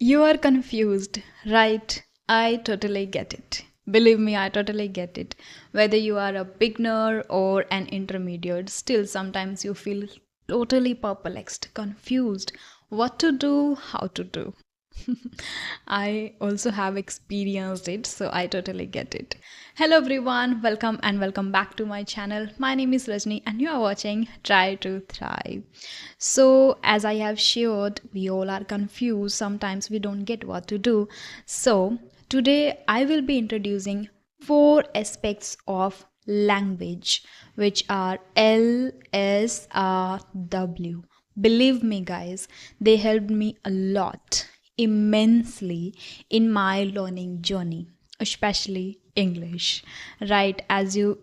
You are confused, right? I totally get it. Believe me, I totally get it. Whether you are a beginner or an intermediate, still sometimes you feel totally perplexed, confused, what to do, how to do. I also have experienced it, so I totally get it. Hello everyone, welcome and welcome back to my channel. My name is Rajni and you are watching Try to Thrive. So, as I have shared, we all are confused. Sometimes we don't get what to do. So, today I will be introducing four aspects of language, which are LSRW. Believe me, guys, they helped me a lot, immensely, in my learning journey, especially English. Right, as you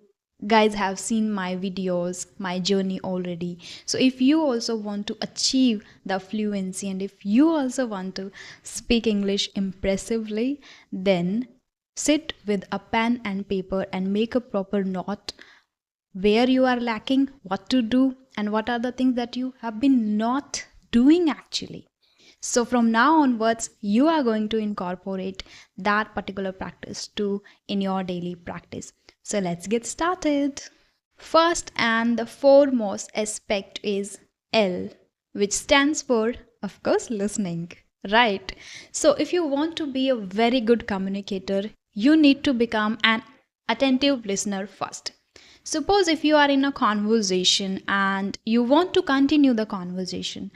guys have seen my videos, my journey already. So if you also want to achieve the fluency and if you also want to speak English impressively, then sit with a pen and paper and make a proper note where you are lacking, what to do, and what are the things that you have been not doing actually. So from now onwards, you are going to incorporate that particular practice too in your daily practice. So let's get started. First and the foremost aspect is L, which stands for, of course, listening. Right? So if you want to be a very good communicator, you need to become an attentive listener first. Suppose if you are in a conversation and you want to continue the conversation,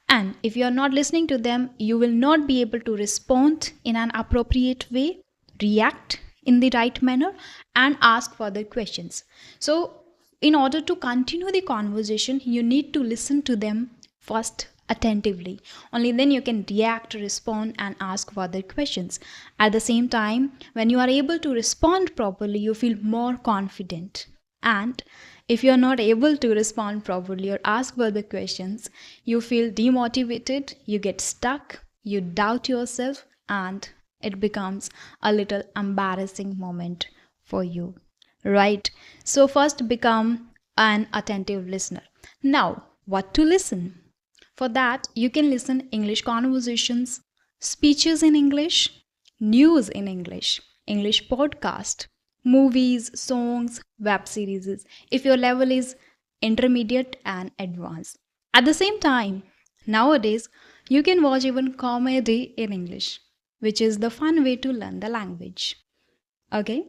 and if you are not listening to them, you will not be able to respond in an appropriate way, react in the right manner, and ask further questions. So, in order to continue the conversation, you need to listen to them first attentively. Only then you can react, respond, and ask further questions. At the same time, when you are able to respond properly, you feel more confident. And if you are not able to respond properly or ask further questions, you feel demotivated, you get stuck, you doubt yourself, and it becomes a little embarrassing moment for you. Right? So, first become an attentive listener. Now, what to listen? For that, you can listen English conversations, speeches in English, news in English, English podcast, movies, songs, web series, if your level is intermediate and advanced. At the same time, nowadays, you can watch even comedy in English, which is the fun way to learn the language. Okay?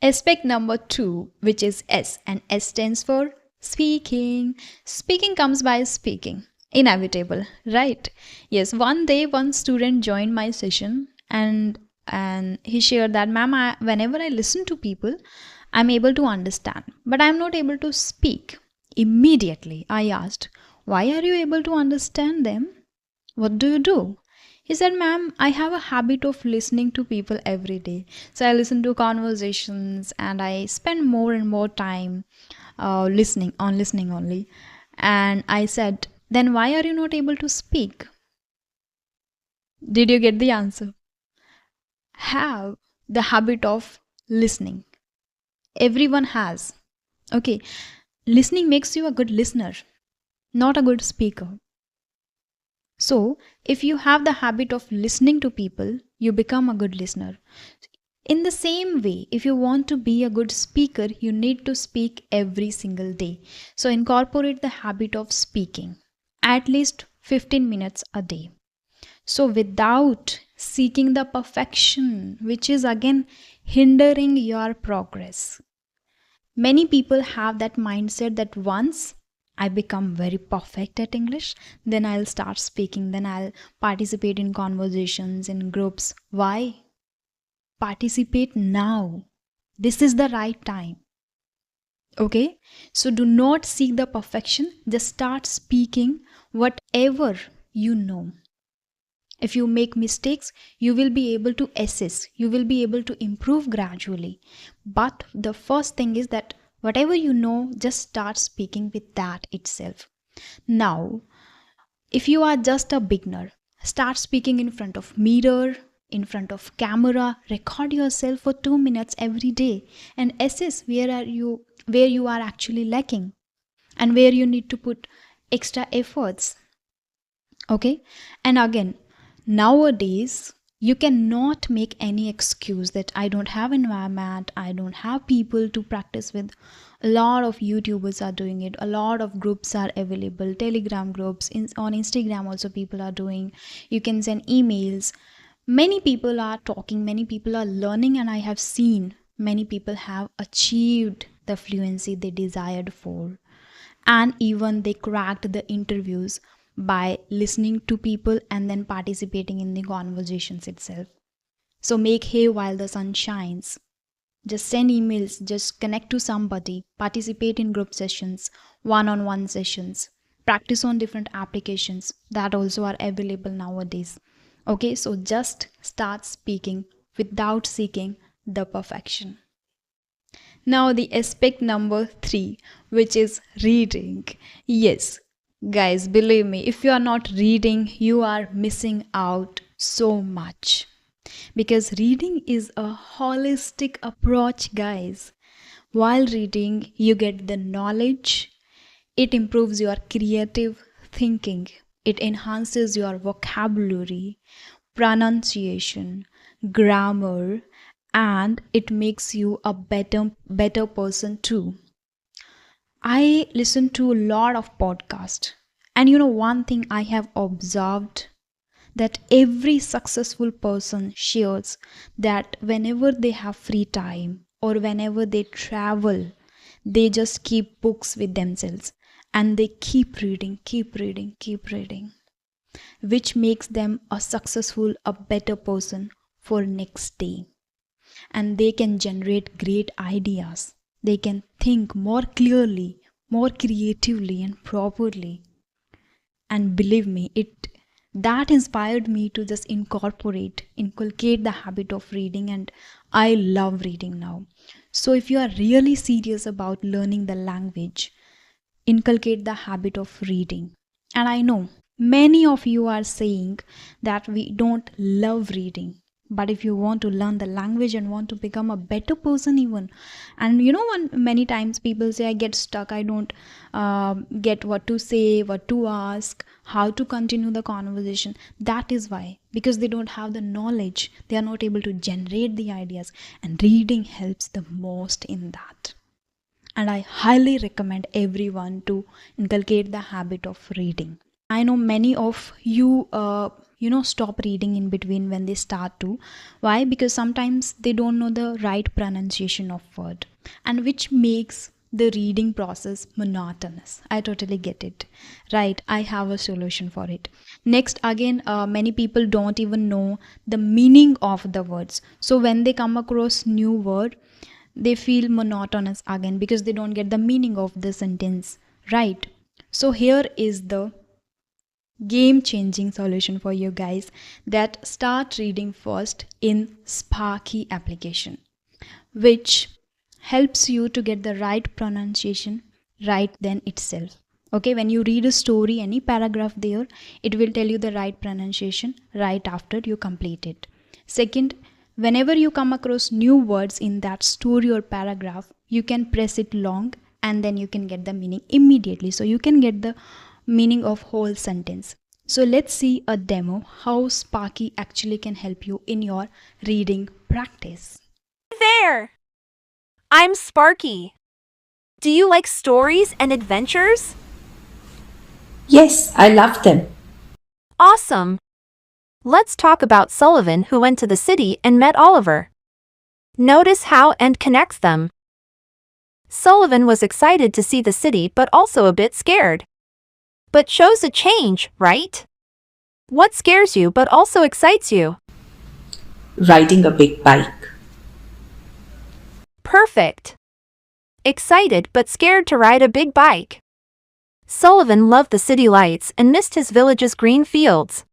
Aspect number two, which is S, and S stands for speaking. Speaking comes by speaking. Inevitable, right? Yes, one day one student joined my session and he shared that, ma'am, whenever I listen to people, I'm able to understand, but I'm not able to speak. Immediately, I asked, why are you able to understand them? What do you do? He said, ma'am, I have a habit of listening to people every day. So I listen to conversations and I spend more and more time listening only. And I said, then why are you not able to speak? Did you get the answer? Have the habit of listening. Everyone has. Okay. Listening makes you a good listener, not a good speaker. So, if you have the habit of listening to people, you become a good listener. In the same way, if you want to be a good speaker, you need to speak every single day. So, incorporate the habit of speaking at least 15 minutes a day. So, without seeking the perfection, which is again hindering your progress. Many people have that mindset that once I become very perfect at English, then I'll start speaking, then I'll participate in conversations, in groups. Why? Participate now. This is the right time. Okay? So do not seek the perfection, just start speaking whatever you know. If you make mistakes, you will be able to assess, you will be able to improve gradually. But the first thing is that whatever you know, just start speaking with that itself. Now, if you are just a beginner, start speaking in front of mirror, in front of camera, record yourself for 2 minutes every day and assess where you are actually lacking and where you need to put extra efforts. Okay? And again, Nowadays, you cannot make any excuse that I don't have environment, I don't have people to practice with. A lot of YouTubers are doing it, a lot of groups are available, Telegram groups, on Instagram also people are doing. You can send emails. Many people are talking, many people are learning, and I have seen many people have achieved the fluency they desired for, and even they cracked the interviews by listening to people and then participating in the conversations itself. So make hay while the sun shines. Just send emails, just connect to somebody, participate in group sessions, one-on-one sessions, practice on different applications that also are available nowadays. Okay, so just start speaking without seeking the perfection. Now, the aspect number 3, which is reading. Yes, guys, believe me, if you are not reading, you are missing out so much. Because reading is a holistic approach, guys. While reading, you get the knowledge, it improves your creative thinking, it enhances your vocabulary, pronunciation, grammar, and it makes you a better person too. I listen to a lot of podcasts, and one thing I have observed, that every successful person shares that whenever they have free time or whenever they travel, they just keep books with themselves and they keep reading, keep reading, keep reading, which makes them a successful, a better person for next day. And they can generate great ideas. They can think more clearly, more creatively and properly. And believe me, it that inspired me to just inculcate the habit of reading, and I love reading now. So if you are really serious about learning the language, inculcate the habit of reading. And I know many of you are saying that we don't love reading, but if you want to learn the language and want to become a better person even, and many times people say I get stuck, I don't get what to say, what to ask, how to continue the conversation. That is why, because they don't have the knowledge, they are not able to generate the ideas, and reading helps the most in that. And I highly recommend everyone to inculcate the habit of reading. I know many of you, stop reading in between when they start to. Why? Because sometimes they don't know the right pronunciation of word, and which makes the reading process monotonous. I totally get it. Right? I have a solution for it. Next, again, many people don't even know the meaning of the words. So when they come across new word, they feel monotonous again because they don't get the meaning of the sentence. Right? So here is the game changing solution for you guys, that start reading first in Sparky application, which helps you to get the right pronunciation right then itself. Okay, when you read a story, any paragraph there, it will tell you the right pronunciation right after you complete it. Second, whenever you come across new words in that story or paragraph, you can press it long and then you can get the meaning immediately. So you can get the meaning of whole sentence. So let's see a demo how Sparky actually can help you in your reading practice. There! I'm Sparky. Do you like stories and adventures? Yes, I love them. Awesome! Let's talk about Sullivan, who went to the city and met Oliver. Notice how and connects them. Sullivan was excited to see the city but also a bit scared. But chose a change, right? What scares you but also excites you? Riding a big bike. Perfect! Excited but scared to ride a big bike. Sullivan loved the city lights and missed his village's green fields.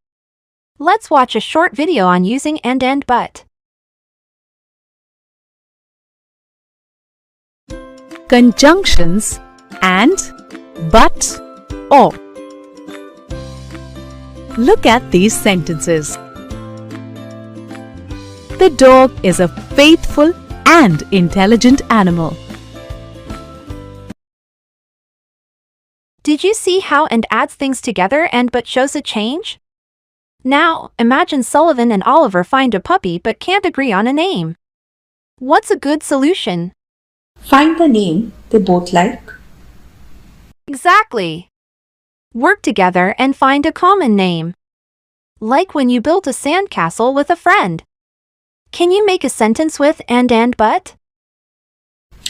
Let's watch a short video on using and but. Conjunctions and, but, or. Look at these sentences. The dog is a faithful and intelligent animal. Did you see how and adds things together and but shows a change? Now, imagine Sullivan and Oliver find a puppy but can't agree on a name. What's a good solution? Find the name they both like. Exactly. Work together and find a common name. Like when you built a sandcastle with a friend. Can you make a sentence with and but?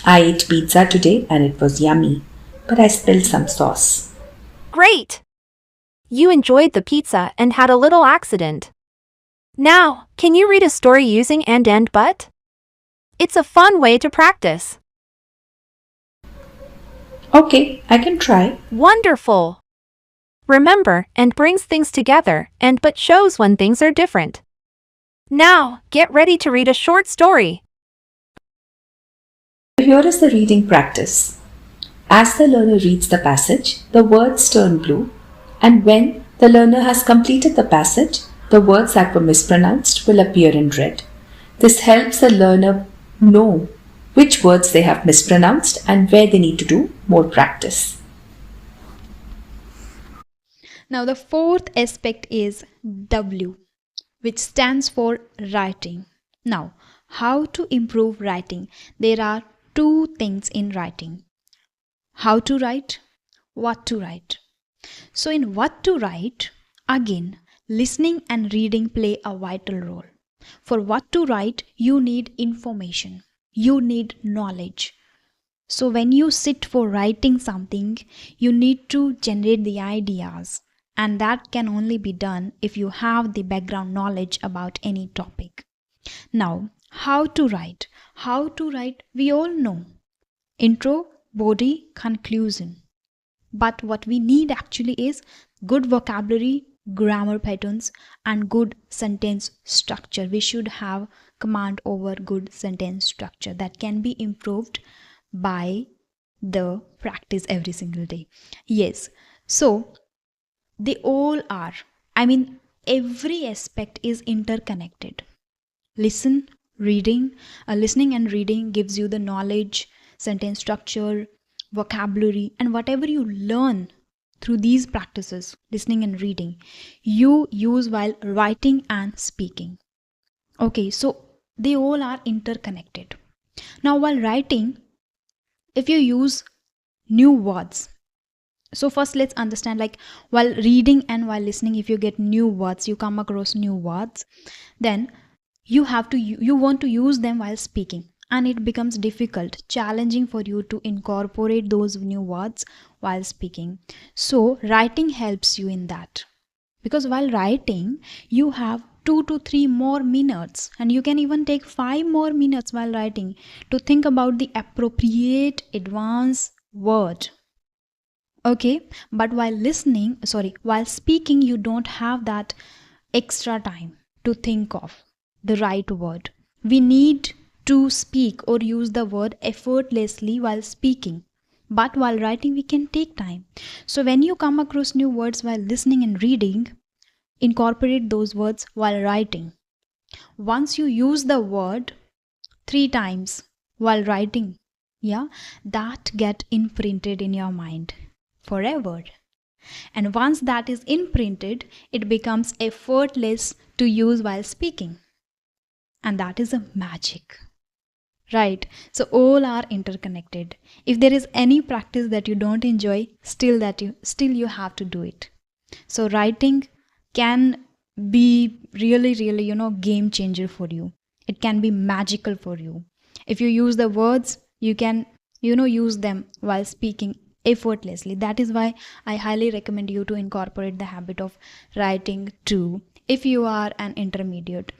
I ate pizza today and it was yummy, but I spilled some sauce. Great! You enjoyed the pizza and had a little accident. Now, can you read a story using and but? It's a fun way to practice. Okay, I can try. Wonderful! Remember, and brings things together, and but shows when things are different. Now, get ready to read a short story. Here is the reading practice. As the learner reads the passage, the words turn blue, and when the learner has completed the passage, the words that were mispronounced will appear in red. This helps the learner know which words they have mispronounced and where they need to do more practice. Now, the fourth aspect is W, which stands for writing. Now, how to improve writing? There are two things in writing: how to write, what to write. So, in what to write, again, listening and reading play a vital role. For what to write, you need information, you need knowledge. So, when you sit for writing something, you need to generate the ideas, and that can only be done if you have the background knowledge about any topic. Now, how to write? How to write, we all know: intro, body, conclusion. But what we need actually is good vocabulary, grammar patterns, and good sentence structure. We should have command over good sentence structure that can be improved by the practice every single day. Yes, so they all are, every aspect is interconnected. Listen, listening and reading gives you the knowledge, sentence structure, vocabulary, and whatever you learn through these practices, listening and reading, you use while writing and speaking. Okay, so they all are interconnected. Now, while writing, if you use new words, so first let's understand, like, while reading and while listening, if you get new words, you come across new words, then you want to use them while speaking, and it becomes difficult, challenging for you to incorporate those new words while speaking. So writing helps you in that, because while writing you have 2 to 3 more minutes, and you can even take 5 more minutes while writing to think about the appropriate advanced word. Okay, but while speaking, you don't have that extra time to think of the right word. We need to speak or use the word effortlessly while speaking, but while writing we can take time. So when you come across new words while listening and reading, incorporate those words while writing. Once you use the word 3 times while writing, that get imprinted in your mind forever. And once that is imprinted, it becomes effortless to use while speaking. And that is a magic. Right? So all are interconnected. If there is any practice that you don't enjoy, still you have to do it. So writing can be really, game changer for you. It can be magical for you. If you use the words, you can, use them while speaking effortlessly. That is why I highly recommend you to incorporate the habit of writing too, if you are an intermediate.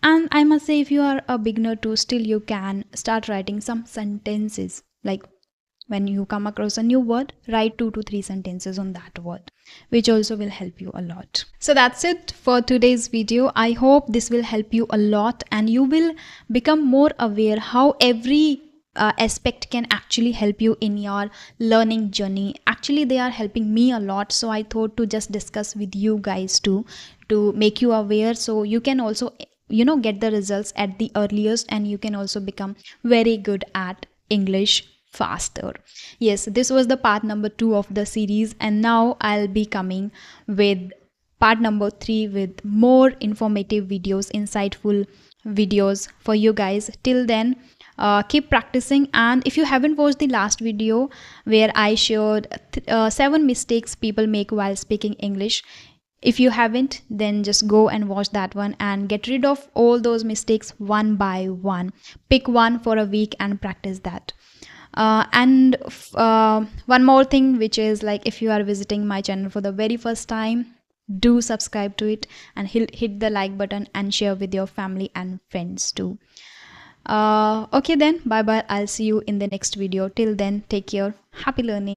And I must say, if you are a beginner too, still you can start writing some sentences. Like when you come across a new word, write 2 to 3 sentences on that word, which also will help you a lot. So that's it for today's video. I hope this will help you a lot, and you will become more aware how every aspect can actually help you in your learning journey. Actually, they are helping me a lot, so I thought to just discuss with you guys too, to make you aware, so you can also get the results at the earliest, and you can also become very good at English faster. Yes, this was the part number 2 of the series, and now I'll be coming with part number 3 with more informative videos, insightful videos for you guys. Till then, keep practicing. And if you haven't watched the last video where I showed 7 mistakes people make while speaking English, if you haven't, then just go and watch that one and get rid of all those mistakes one by one. Pick one for a week and practice that. And one more thing, which is like, if you are visiting my channel for the very first time, do subscribe to it and hit the like button and share with your family and friends too. Okay then, bye bye. I'll see you in the next video. Till then, take care. Happy learning.